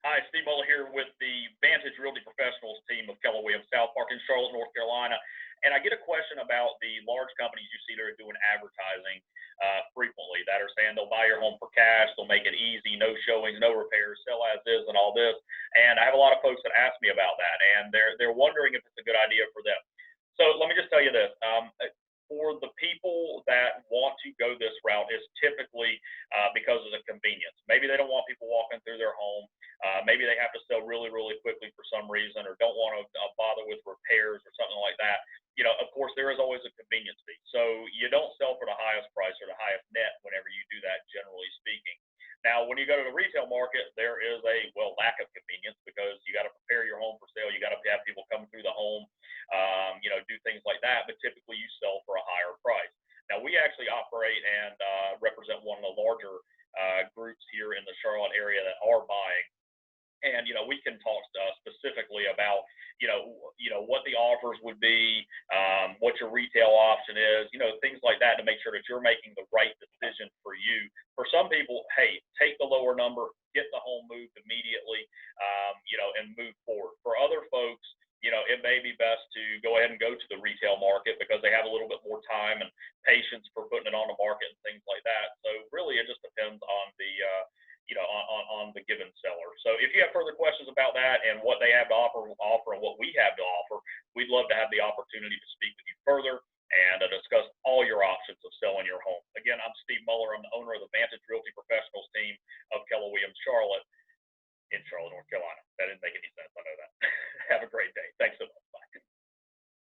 Hi, Steve Muller here with the Vantage Realty Professionals team of Keller Williams South Park in Charlotte, North Carolina. And I get a question about the large companies you see that are doing advertising frequently that are saying they'll buy your home for cash, they'll make it easy, no showings, no repairs, sell as is, and all this. And I have a lot of folks that ask me about that, and they're wondering if it's a good idea for them. So let me just tell you this. For the people that want to go this route, is typically because of the convenience. Maybe they don't want people walking through their home. Maybe they have to sell really, really quickly for some reason, or don't want to bother with repairs or something like that. Of course, there is always a convenience fee. So you don't sell for the highest price or the highest net whenever you do that, generally speaking. Now, when you go to the retail market, there is a lack of convenience because you got to prepare your home for sale. You got to have people come through the home, do things like that. But typically, you sell for a higher price. Now, we actually operate and represent one of the larger groups here in the Charlotte area that are buying. And we can talk specifically about what the offers would be, what your retail option is, things like that, to make sure that you're making the right decision for you. For some people, hey, take the lower number, get the home moved immediately, and move forward. For other folks, it may be best to go ahead and go to the retail market because they have a little bit more time and patience for putting it on the market and things like that. So really, it just depends on the on the given seller. So if you have further questions about that and what they have to offer and what we have to offer, we'd love to have the opportunity to speak with you further and discuss